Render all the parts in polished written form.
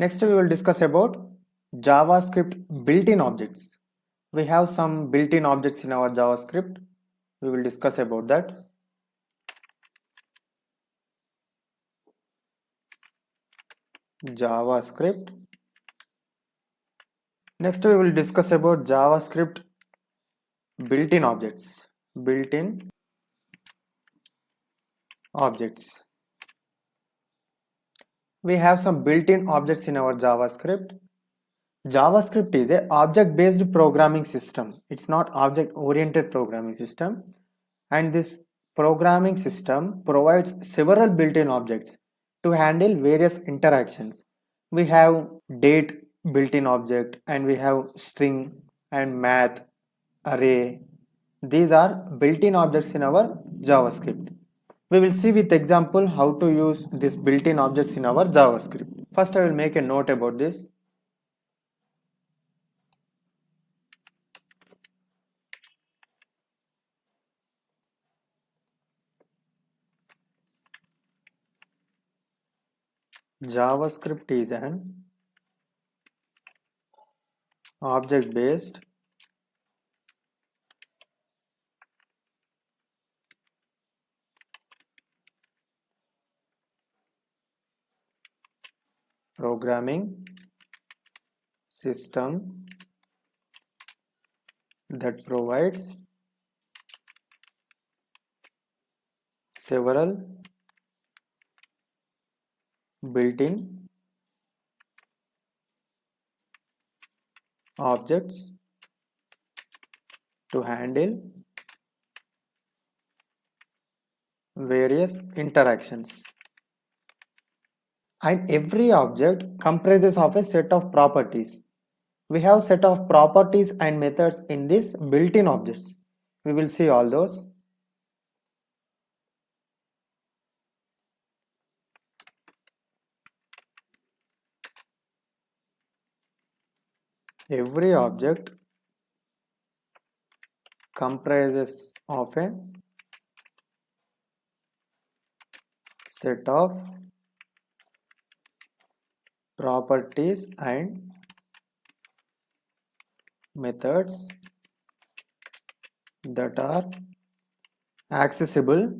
Next, we will discuss about JavaScript built-in objects. We have some built-in objects in our JavaScript. We will discuss about that. JavaScript. Next, we will discuss about JavaScript built-in objects. Built-in objects. We have some built-in objects in our JavaScript. JavaScript is a object-based programming system. It's not object-oriented programming system. And this programming system provides several built-in objects to handle various interactions. We have date built-in object, and we have string and math, array. These are built-in objects in our JavaScript. We will see with example how to use these built-in objects in our JavaScript. First, I will make a note about this. JavaScript is an object-based programming system that provides several built-in objects to handle various interactions. And every object comprises of a set of properties. We have set of properties and methods in these built-in objects. We will see all those. Every object comprises of a set of properties and methods that are accessible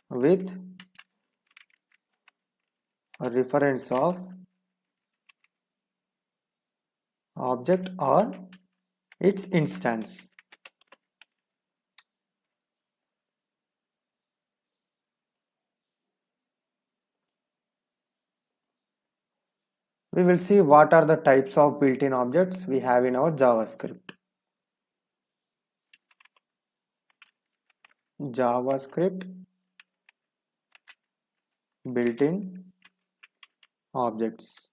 with a reference of object or its instance. We will see what are the types of built-in objects we have in our JavaScript. JavaScript built-in objects.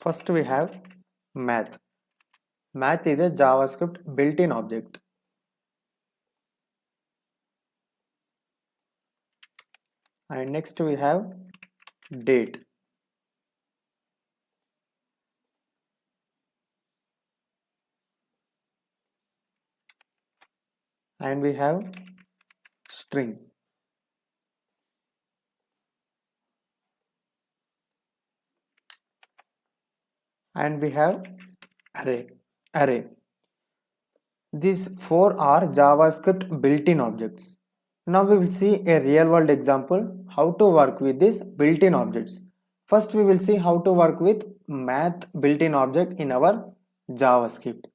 First, we have math. Math is a JavaScript built-in object. And next we have date. And we have string. And we have array. These four are JavaScript built-in objects. Now we will see a real-world example how to work with these built-in objects. First, we will see how to work with math built-in object in our JavaScript.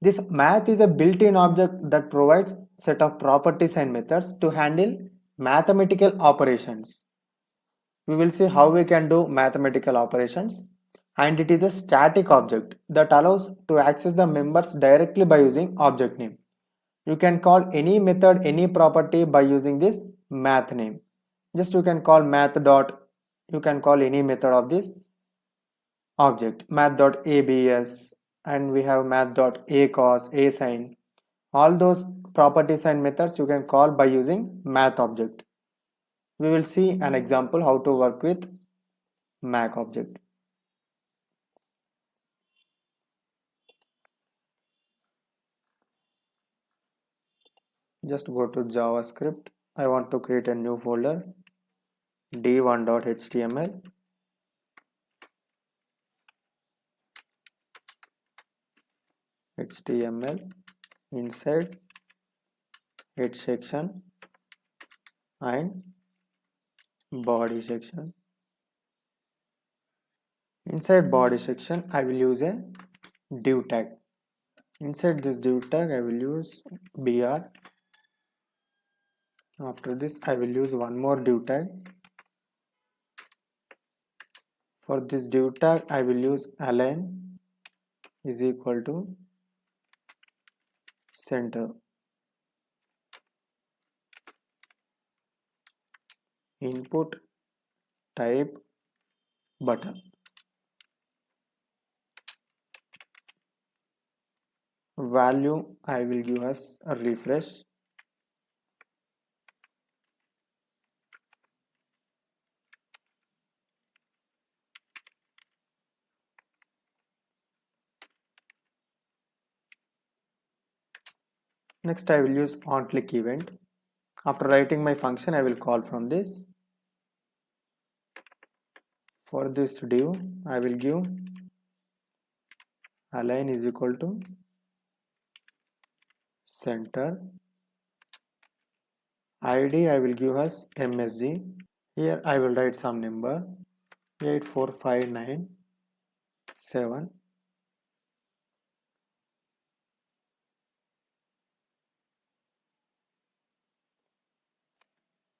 This math is a built-in object that provides set of properties and methods to handle mathematical operations. We will see how we can do mathematical operations, and it is a static object that allows to access the members directly by using object name. You can call any method, any property by using this math name. Just you can call math dot, you can call any method of this object, math.abs, and we have math.acos, asine. All those properties and methods you can call by using math object. We will see an example how to work with math object. Just go to JavaScript. I want to create a new folder, d1.html. HTML inside head section and body section. Inside body section, I will use a div tag. Inside this div tag, I will use br. After this, I will use one more div tag. For this div tag, I will use align is equal to center. Input type button. Value I will give us a refresh. Next I will use onClick event. After writing my function, I will call from this. For this div, I will give align is equal to center. ID I will give us MSG. Here I will write some number 84597.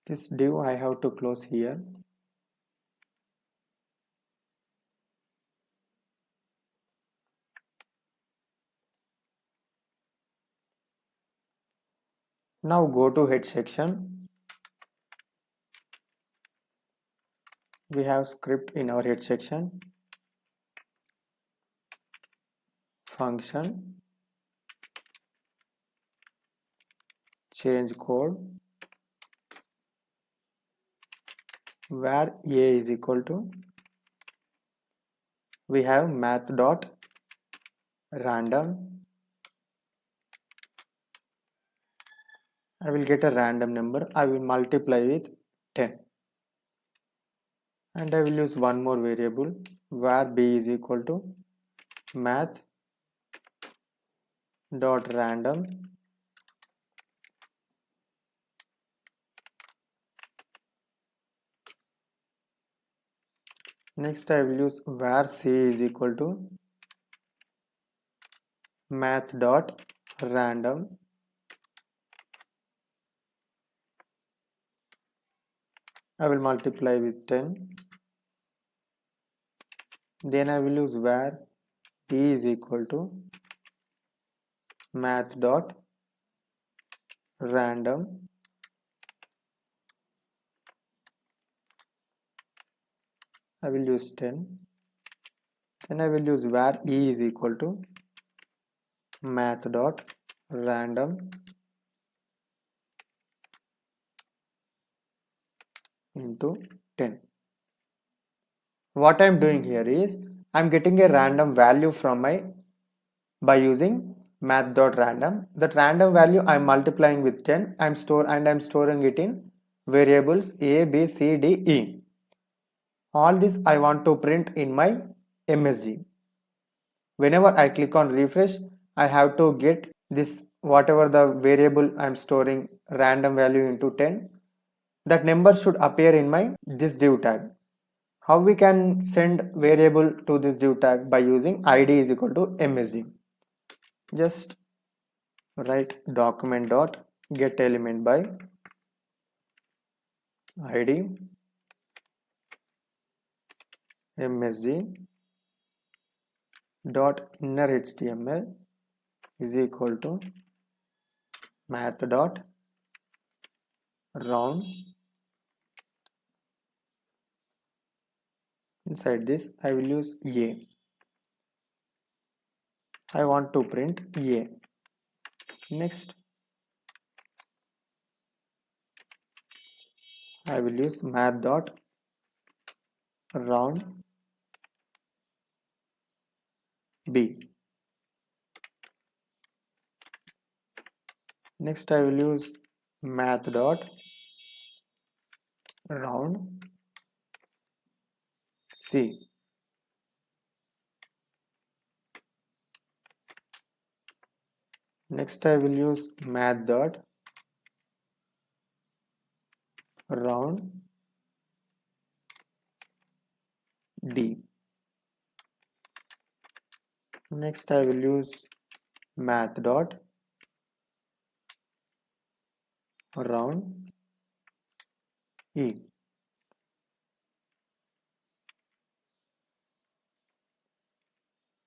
This div I have to close here. Now go to head section. We have script in our head section. Function. Change code. Where a is equal to, we have math.random. I will get a random number. I will multiply with 10. And I will use one more variable where b is equal to math.random. Next I will use where c is equal to math.random. I will multiply with 10. Then I will use where d is equal to math.random. I will use 10. Then I will use where e is equal to math.random into 10. What I am doing here is I am getting a random value from by using math.random. That random value I am multiplying with 10. I am storing it in variables a, b, c, d, e. All this I want to print in my MSG. Whenever I click on refresh, I have to get this whatever the variable I am storing random value into 10. That number should appear in my this div tag. How we can send variable to this div tag? By using id is equal to msg. Just write document dot get element by id msg dot inner html is equal to math dot round. Inside this I will use a. I want to print a. Next I will use math dot round b. Next I will use math dot round C. Next I will use math dot round D. Next I will use math dot round E.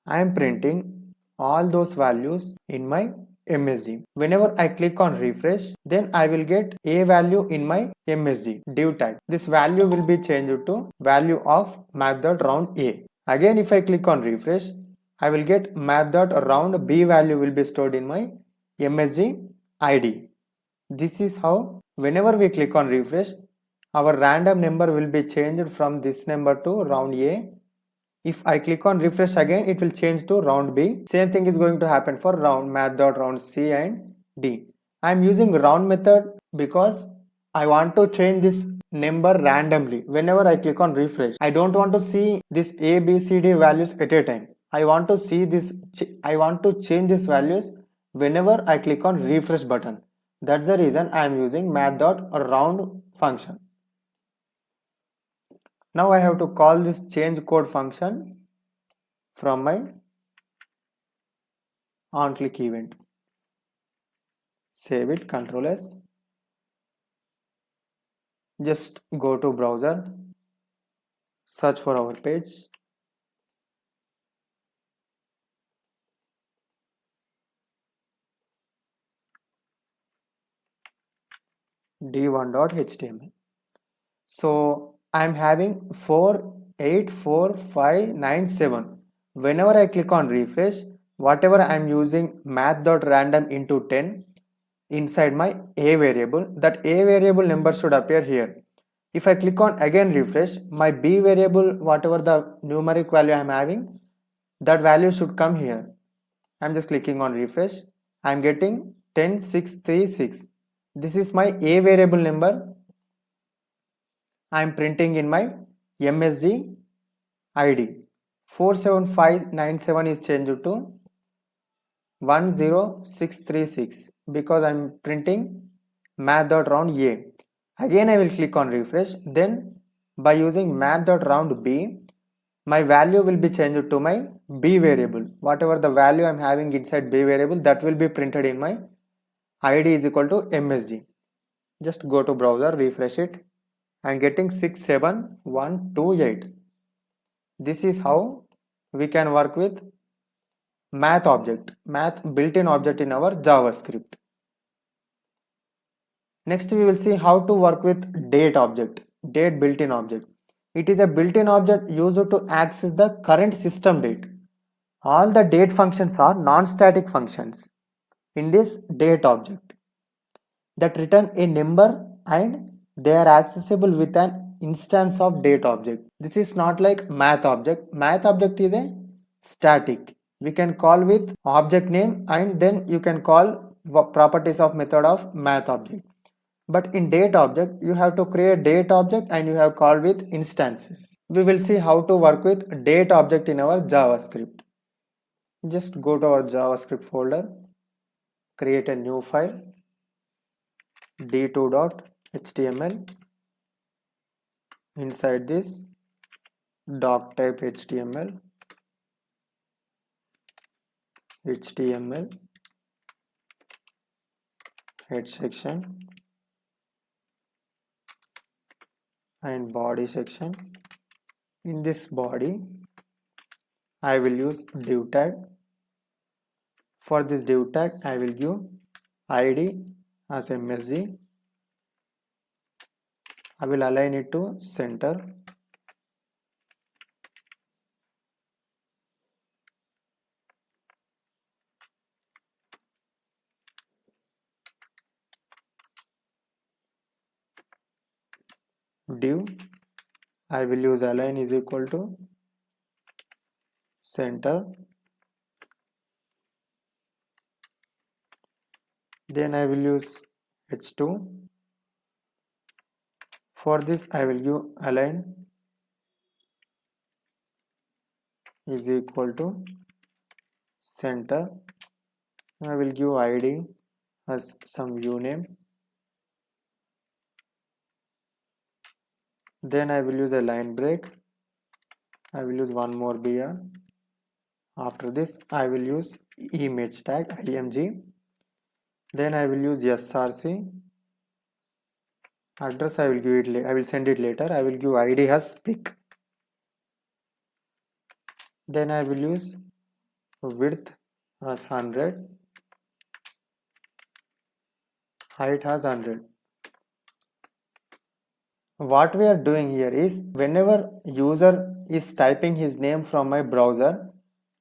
I am printing all those values in my MSG. Whenever I click on refresh, then I will get a value in my MSG div type. This value will be changed to value of math.round A. Again, if I click on refresh, I will get math.round B value will be stored in my MSG ID. This is how whenever we click on refresh, our random number will be changed from this number to round A. If I click on refresh again, it will change to round B. Same thing is going to happen for round math.round C and D. I am using round method because I want to change this number randomly. Whenever I click on refresh, I don't want to see this A, B, C, D values at a time. I want to see this. I want to change these values whenever I click on refresh button. That's the reason I am using math.round function. Now I have to call this change code function from my onClick event. Save it, Ctrl S. Just go to browser, search for our page. d1.html. So I am having 4, 8, 4, 5, 9, 7. Whenever I click on refresh, whatever I am using math.random into 10 inside my A variable, that A variable number should appear here. If I click on again refresh, my B variable, whatever the numeric value I am having, that value should come here. I am just clicking on refresh. I am getting 10, 6, 3, 6. This is my A variable number. I am printing in my MSG ID. 47597 is changed to 10636 because I am printing math.round A. Again I will click on refresh. Then by using math.round B, my value will be changed to my B variable. Whatever the value I am having inside B variable, that will be printed in my ID is equal to MSG. Just go to browser, refresh it. I am getting 67128. This is how we can work with math object, math built-in object in our JavaScript. Next we will see how to work with date object, date built-in object. It is a built-in object used to access the current system date. All the date functions are non-static functions in this date object that return a number and they are accessible with an instance of date object. This is not like math object. Math object is a static. We can call with object name and then you can call properties of method of math object. But in date object, you have to create date object and you have called with instances. We will see how to work with date object in our JavaScript. Just go to our JavaScript folder, create a new file, d2.html. Inside this, doc type HTML, head section and body section. In this body, I will use div tag. For this div tag, I will give ID as MSG. I will align it to center. Div, I will use align is equal to center. Then I will use h2. For this I will give align is equal to center. I will give id as some uname. Then I will use a line break. I will use one more br. After this I will use image tag img. Then I will use src. Address I will give it. I will send it later. I will give id as pic. Then I will use width as 100, height as 100. What we are doing here is whenever user is typing his name from my browser,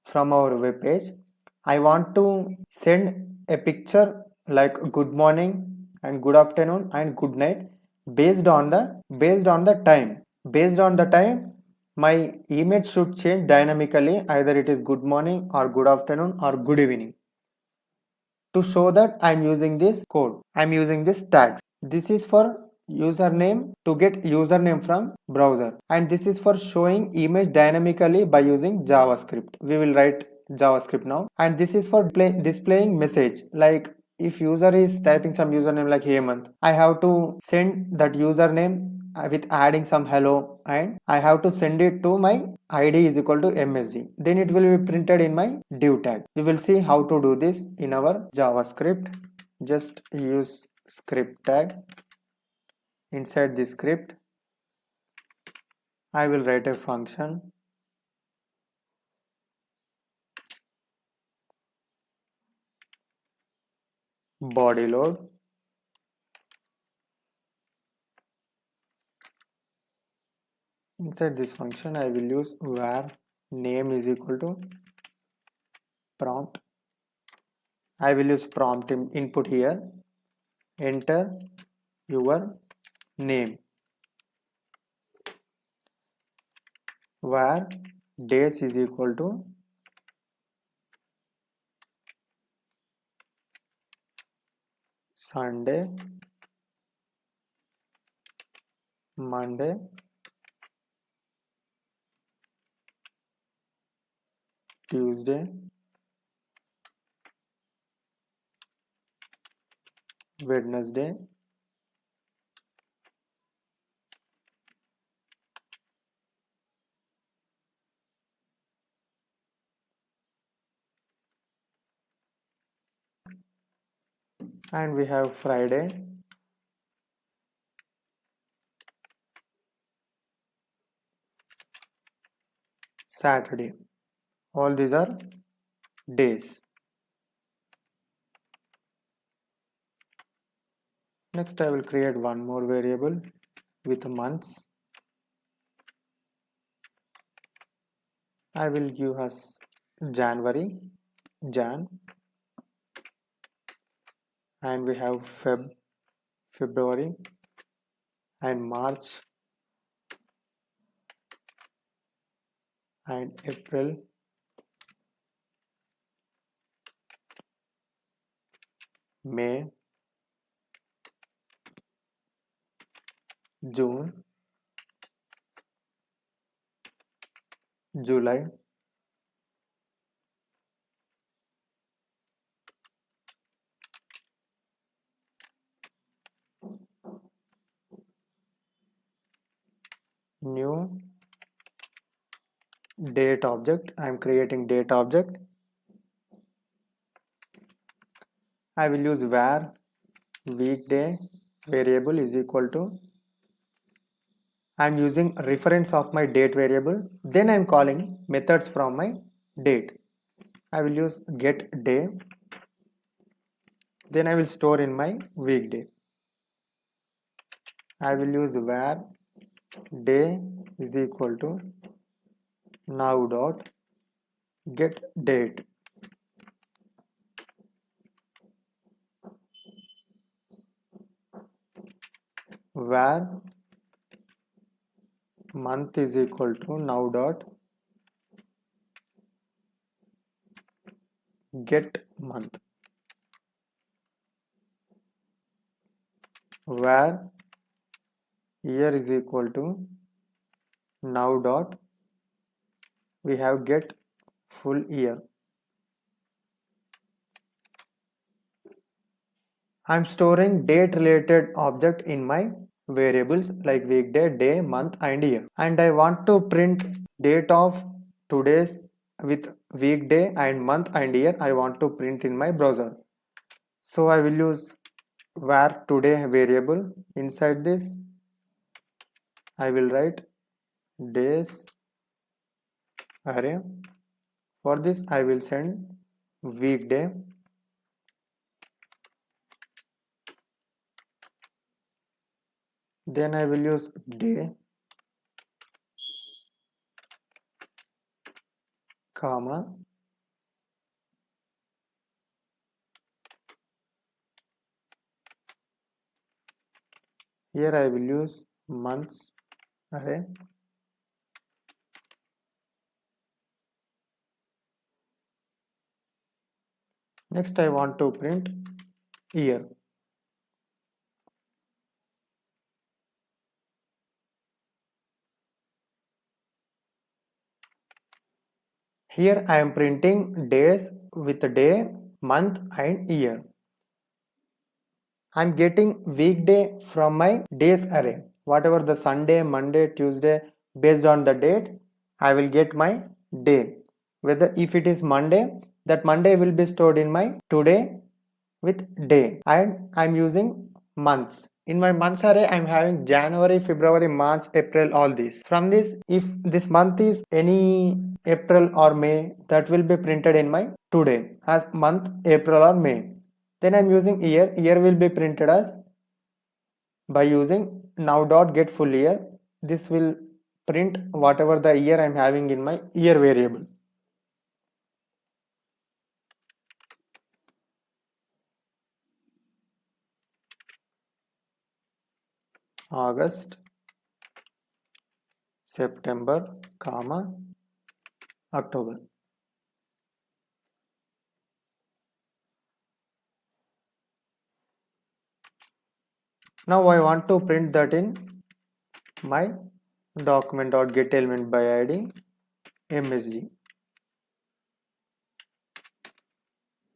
from our web page, I want to send a picture like good morning and good afternoon and good night based on the time. Based on the time, my image should change dynamically, either it is good morning or good afternoon or good evening. To show that I'm using this code, I'm using this tags. This is for username, to get username from browser, and this is for showing image dynamically by using JavaScript. We will write JavaScript now, and this is for displaying message. Like if user is typing some username like Hemant, I have to send that username with adding some hello, and I have to send it to my id is equal to msg. Then it will be printed in my div tag. We will see how to do this in our JavaScript. Just use script tag. Inside the script I will write a function body load. Inside this function I will use var name is equal to prompt. I will use prompt input here. Enter your name. Var days is equal to Sunday, Monday, Tuesday, Wednesday, and we have Friday, Saturday. All these are days. Next I will create one more variable with months. I will give us January, Jan, and we have February, and March, and April, May, June, July, new date object. I am creating date object. I will use var weekday variable is equal to, I am using reference of my date variable, then I am calling methods from my date. I will use get day, then I will store in my weekday. I will use var day is equal to now dot get date. Var month is equal to now dot get month. where year is equal to now dot we have get full year. I'm storing date related object in my variables like weekday, day, month and year, and I want to print date of today's with weekday and month and year I want to print in my browser. So I will use where today variable. Inside this I will write days array. For this I will send weekday, then I will use day, comma, here I will use months array, next I want to print year. Here I am printing days with day, month and year. I am getting weekday from my days array. Whatever the Sunday, Monday, Tuesday, based on the date, I will get my day. Whether if it is Monday, that Monday will be stored in my today with day, and I am using months. In my months array, I am having January, February, March, April, all these. From this, if this month is any April or May, that will be printed in my today as month April or May. Then I am using year. Year will be printed as by using now dot get full year. This will print whatever the year I am having in my year variable. August, September, comma, October. Now I want to print that in my document.getElementById msg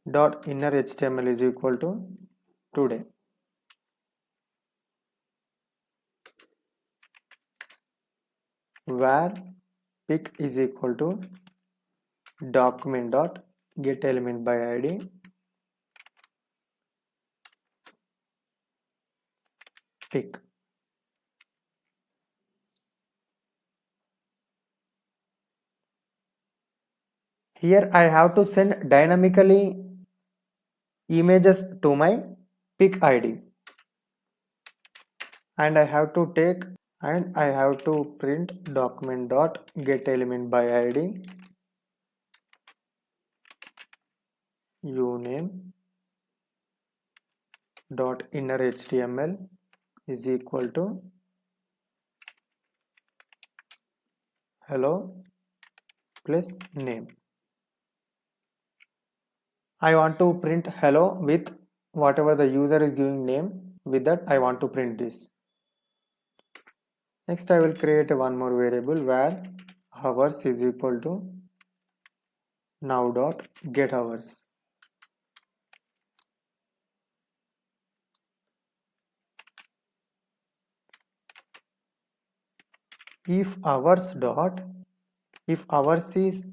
dot inner html is equal to today. Where pick is equal to document.getElementById pick. Here I have to send dynamically images to my pick ID, and I have to take and I have to print document.getElementById uname dot inner html is equal to hello plus name. I want to print hello with whatever the user is giving name. With that I want to print this. Next I will create one more variable where hours is equal to now dot get hours. If hours is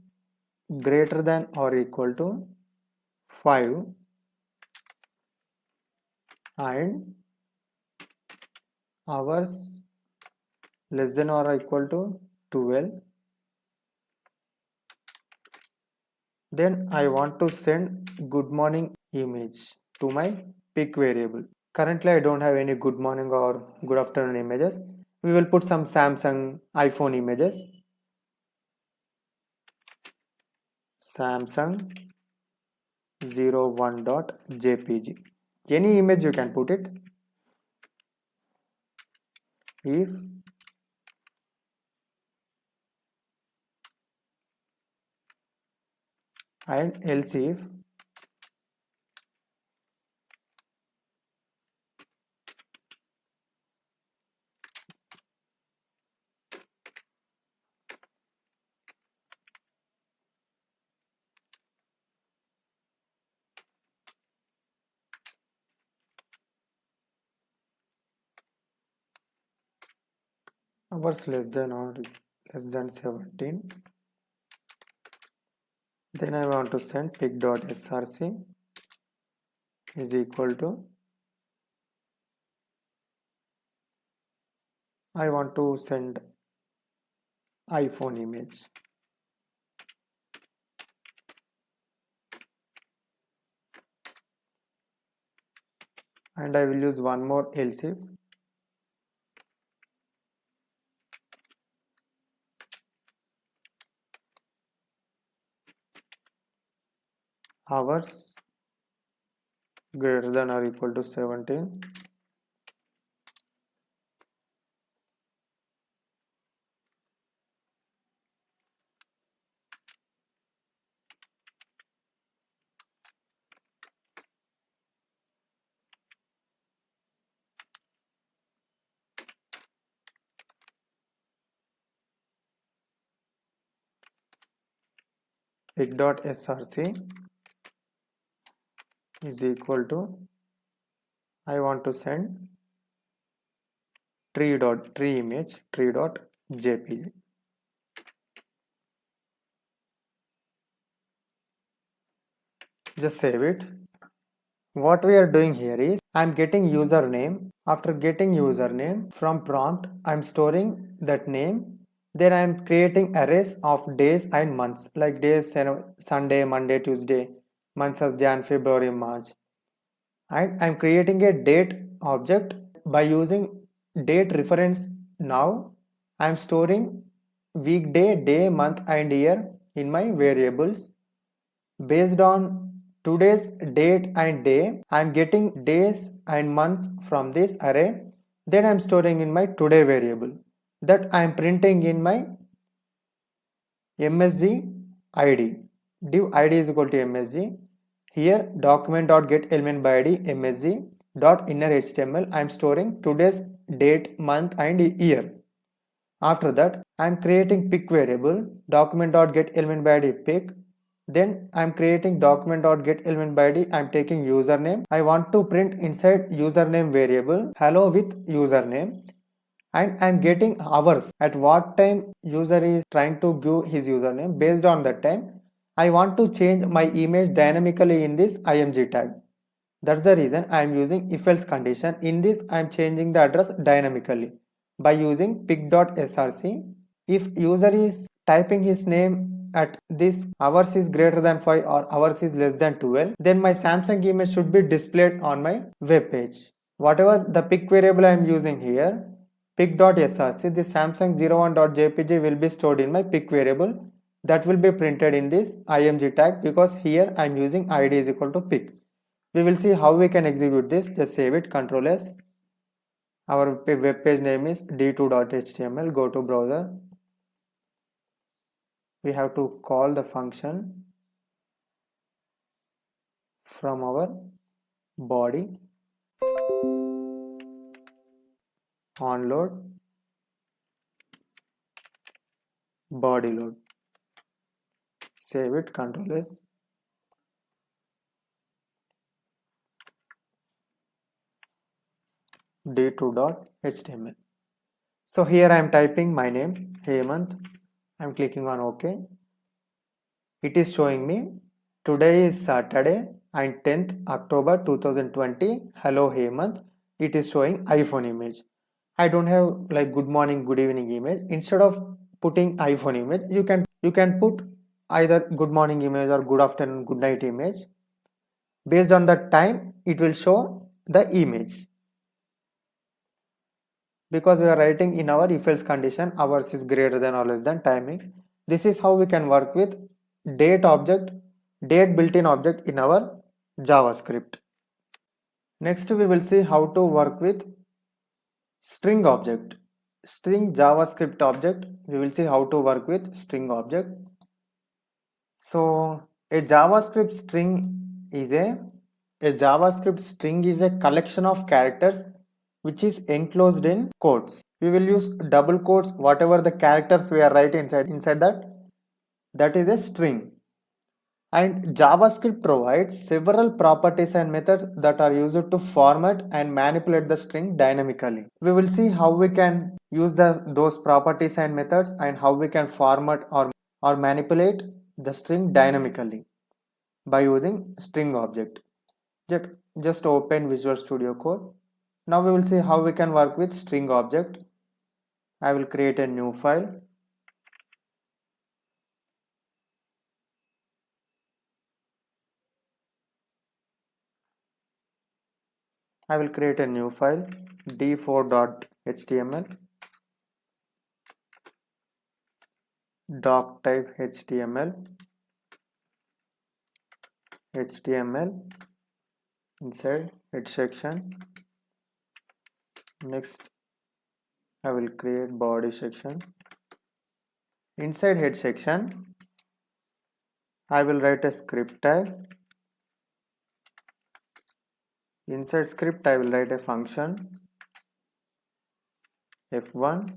greater than or equal to 5 and hours less than or equal to 12, then I want to send good morning image to my pick variable. Currently I don't have any good morning or good afternoon images. We will put some Samsung iPhone images. Samsung 01.jpg. Any image you can put it. If and else if hours less than or less than 17. Then I want to send pic.src is equal to, I want to send iPhone image. And I will use one more else if. Hours greater than or equal to 17. Pic.src is equal to, I want to send tree image tree.jpg. Just save it. What we are doing here is I'm getting username. After getting username from prompt, I'm storing that name. Then I'm creating arrays of days and months, like days, Sunday, Monday, Tuesday, months as Jan, February, March. And I'm creating a date object by using date reference. Now I'm storing weekday, day, month and year in my variables. Based on today's date and day, I'm getting days and months from this array. Then I'm storing in my today variable that I'm printing in my msg id. Div id is equal to msg. Here document.getElementById msg.innerHTML. I'm storing today's date, month and year. After that, I'm creating pic variable document.getElementById pic. Then I'm creating document.getElementById. I'm taking username. I want to print inside username variable hello with username. And I'm getting hours at what time user is trying to give his username. Based on that time, I want to change my image dynamically in this img tag. That's the reason I am using if else condition. In this, I am changing the address dynamically by using pic.src. If user is typing his name at this hours is greater than 5 or hours is less than 12, then my Samsung image should be displayed on my web page. Whatever the pic variable I am using here, pic.src, this Samsung 01.jpg will be stored in my pic variable. That will be printed in this img tag because here I am using id is equal to pic. We will see how we can execute this. Just save it, Ctrl S. Our web page name is d2.html. Go to browser. We have to call the function from our body onload body load. Save it, Ctrl S. d2.html. So here I am typing my name Hemant. I am clicking on OK. It is showing me today is Saturday and 10th October 2020. Hello Hemant. It is showing iPhone image. I don't have like good morning, good evening image. Instead of putting iPhone image, you can put either good morning image or good afternoon, good night image. Based on that time, it will show the image. Because we are writing in our if else condition, hours is greater than or less than timings. This is how we can work with date object, date built-in object in our JavaScript. Next we will see how to work with string object. String JavaScript object. We will see how to work with string object. So a JavaScript string is a collection of characters which is enclosed in quotes. We will use double quotes, whatever the characters we are writing inside that is a string. And JavaScript provides several properties and methods that are used to format and manipulate the string dynamically. We will see how we can use those properties and methods and how we can format or manipulate the string dynamically by using string object. Just open Visual Studio Code. Now we will see how we can work with string object. I will create a new file. I will create a new file d4.html doc type html inside head section. Next I will create body section. Inside head section I will write a script tag. Inside script I will write a function f1.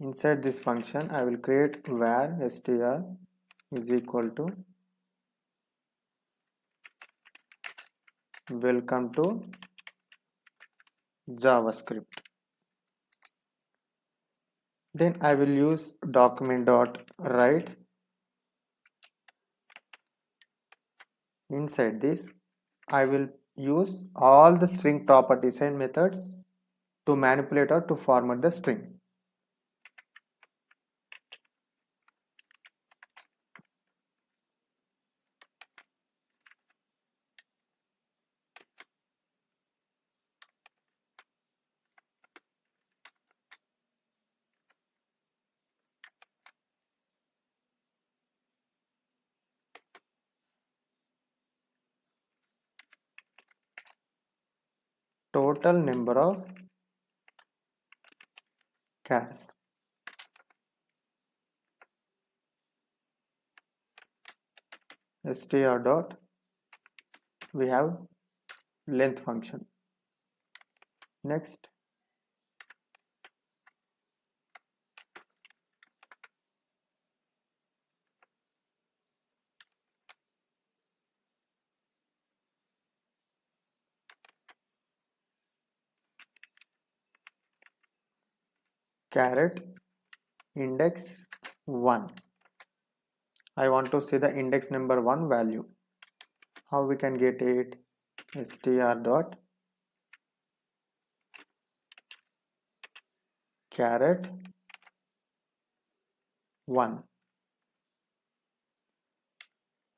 Inside this function I will create var str is equal to welcome to JavaScript. Then I will use document.write. Inside this I will use all the string properties and methods to manipulate or to format the string. Total number of chars. Str dot we have length function. Next caret index 1. I want to see the index number 1 value. How we can get it? Str dot caret 1.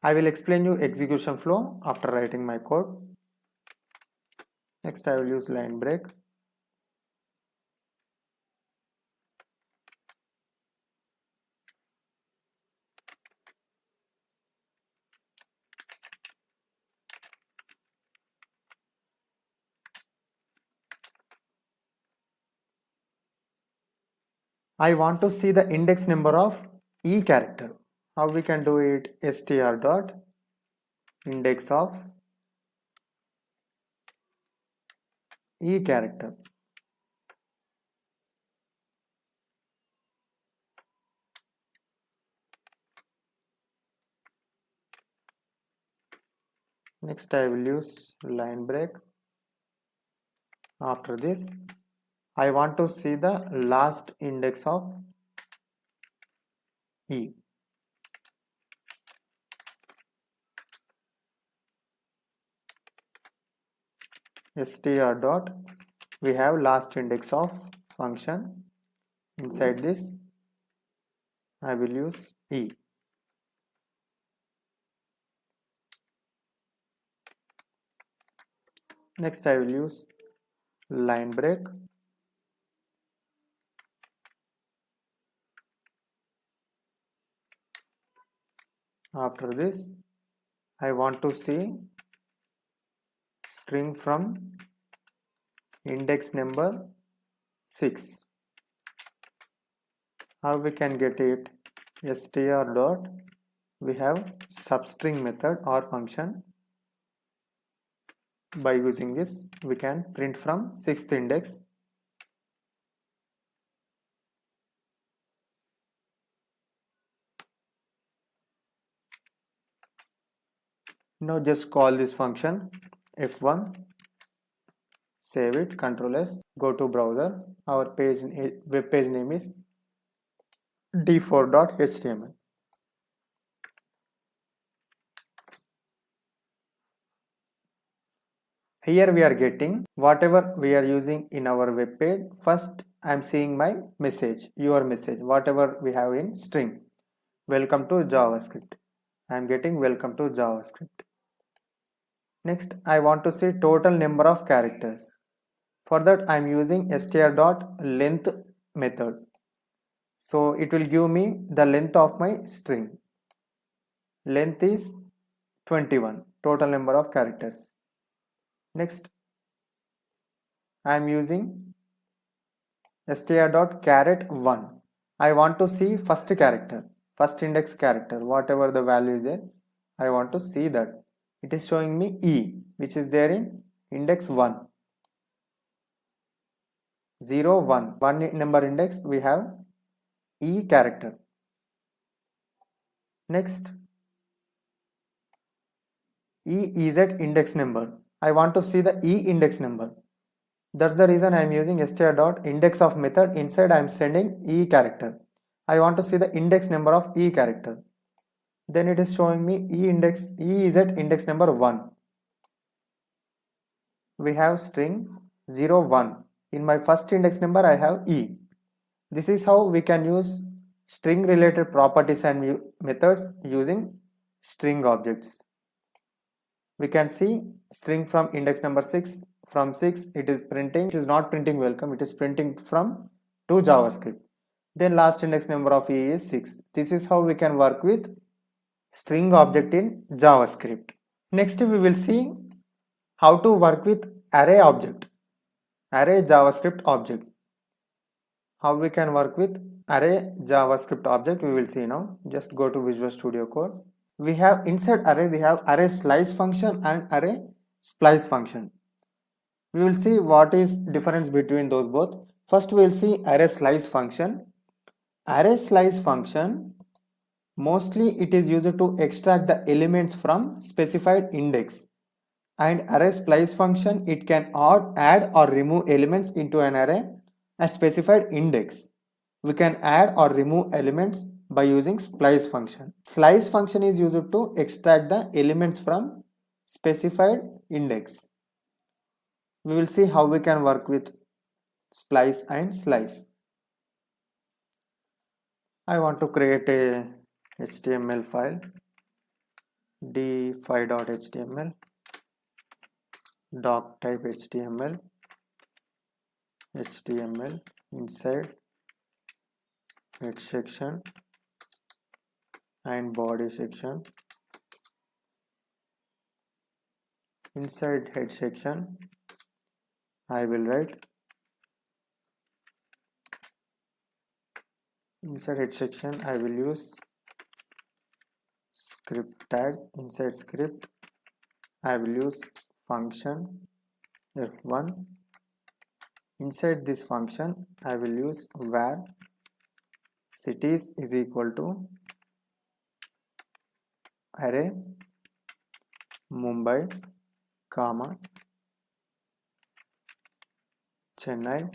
I will explain you execution flow after writing my code. Next I will use line break. I want to see the index number of e character. How we can do it? Str dot index of e character. Next I will use line break. After this I want to see the last index of e. Str dot we have last index of function. Inside this I will use e. Next I will use line break. After this I want to see string from index number 6. How we can get it? Str dot we have substring method or function. By using this we can print from 6th index. Now just call this function f1, save it, Ctrl S, go to browser. Our web page name is d4.html. Here we are getting whatever we are using in our web page. First I am seeing my message, your message, whatever we have in string. Welcome to JavaScript. I am getting welcome to JavaScript. Next I want to see total number of characters. For that I am using str.length method. So it will give me the length of my string. Length is 21, total number of characters. Next I am using str.caret1. I want to see first character, first index character, whatever the value is there, I want to see that. It is showing me E, which is there in index 1. 0, 1. One number index we have E character. Next, E is at index number. I want to see the E index number. That's the reason I am using str.index of method. Inside I am sending E character. I want to see the index number of E character. Then it is showing me E is at index number 1. We have string 0, 1. In my first index number I have E. This is how we can use string related properties and methods using string objects. We can see string from index number 6. From 6 it is not printing welcome, it is printing from to JavaScript. Then last index number of E is 6. This is how we can work with string object in JavaScript. Next we will see how to work with array object, array JavaScript object. How we can work with array JavaScript object we will see now. Just go to Visual Studio Code. We have inside array, we have array slice function and array splice function. We will see what is difference between those both. First we will see array slice function. Array slice function, mostly it is used to extract the elements from specified index. And array splice function, it can add or remove elements into an array at specified index. We can add or remove elements by using splice function. Slice function is used to extract the elements from specified index. We will see how we can work with splice and slice. I want to create a HTML file, d5.html, doc type HTML, HTML, inside head section and body section. Inside head section I will write, inside head section I will use script tag. Inside script I will use function f1. Inside this function I will use var cities is equal to array Mumbai, comma Chennai,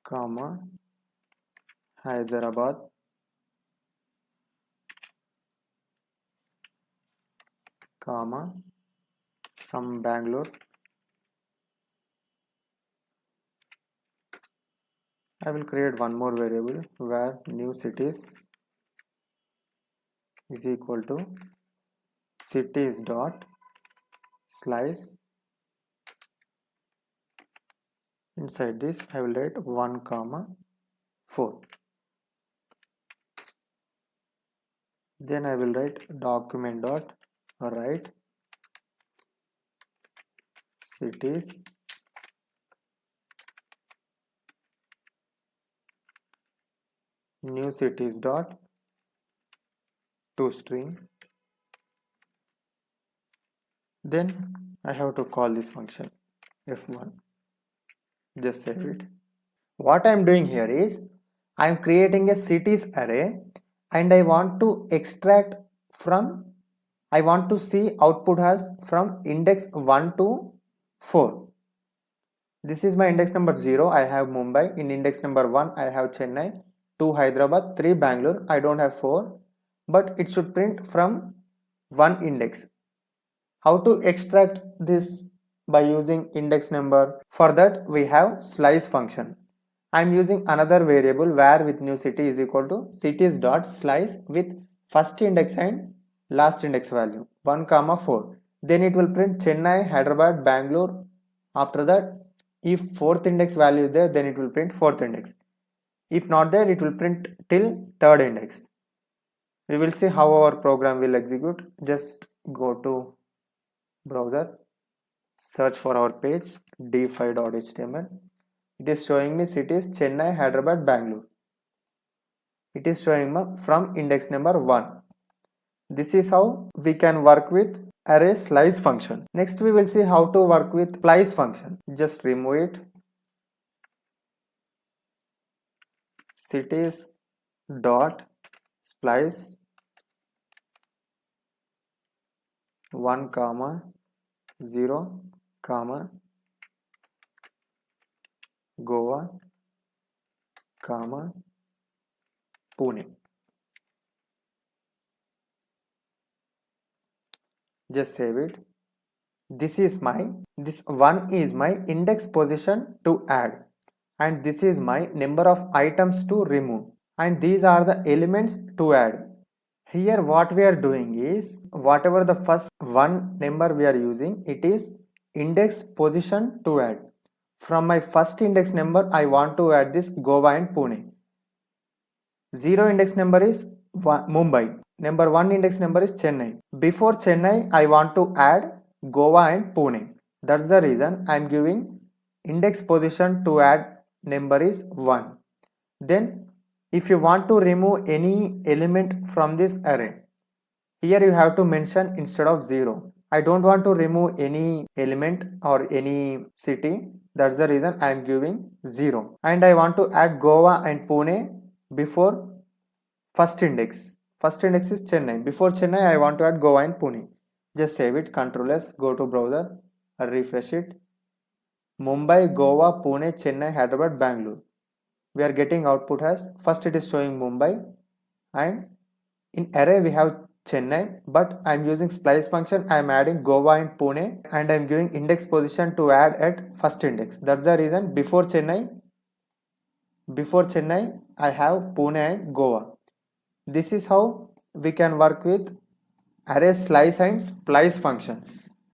comma Hyderabad, comma some Bangalore. I will create one more variable where new cities is equal to cities dot slice. Inside this I will write 1, 4. Then I will write document dot write cities new cities dot toString. Then I have to call this function f1. Just save it. What I am doing here is I am creating a cities array and I want to extract from, I want to see output as from index 1 to 4. This is my index number 0, I have Mumbai. In index number 1, I have Chennai. 2 Hyderabad, 3 Bangalore, I don't have 4. But it should print from 1 index. How to extract this by using index number? For that, we have slice function. I am using another variable where with new city is equal to cities dot slice with first index and last index value 1 comma 4. Then it will print Chennai, Hyderabad, Bangalore. After that, if fourth index value is there, then it will print fourth index. If not there, it will print till third index. We will see how our program will execute. Just go to browser, search for our page d5.html. It is showing me cities Chennai, Hyderabad, Bangalore. It is showing me from index number 1. This is how we can work with array slice function. Next we will see how to work with splice function. Just remove it. Cities dot splice 1 comma 0 comma Goa comma Pune. Just save it. This one is my index position to add, and this is my number of items to remove, and these are the elements to add. Here what we are doing is, whatever the first one number we are using, it is index position to add. From my first index number, I want to add this Goa and Pune. 0 index number is Mumbai. Number 1 index number is Chennai. Before Chennai, I want to add Goa and Pune. That's the reason I am giving index position to add number is 1. Then if you want to remove any element from this array, here you have to mention instead of 0. I don't want to remove any element or any city. That's the reason I am giving 0. And I want to add Goa and Pune before first index. First index is Chennai. Before Chennai, I want to add Goa and Pune. Just save it. Ctrl S. Go to browser. Refresh it. Mumbai, Goa, Pune, Chennai, Hyderabad, Bangalore. We are getting output as, first it is showing Mumbai, and in array we have Chennai, but I am using splice function. I am adding Goa and Pune, and I am giving index position to add at first index. That's the reason before Chennai I have Pune and Goa. This is how we can work with array slice and splice functions.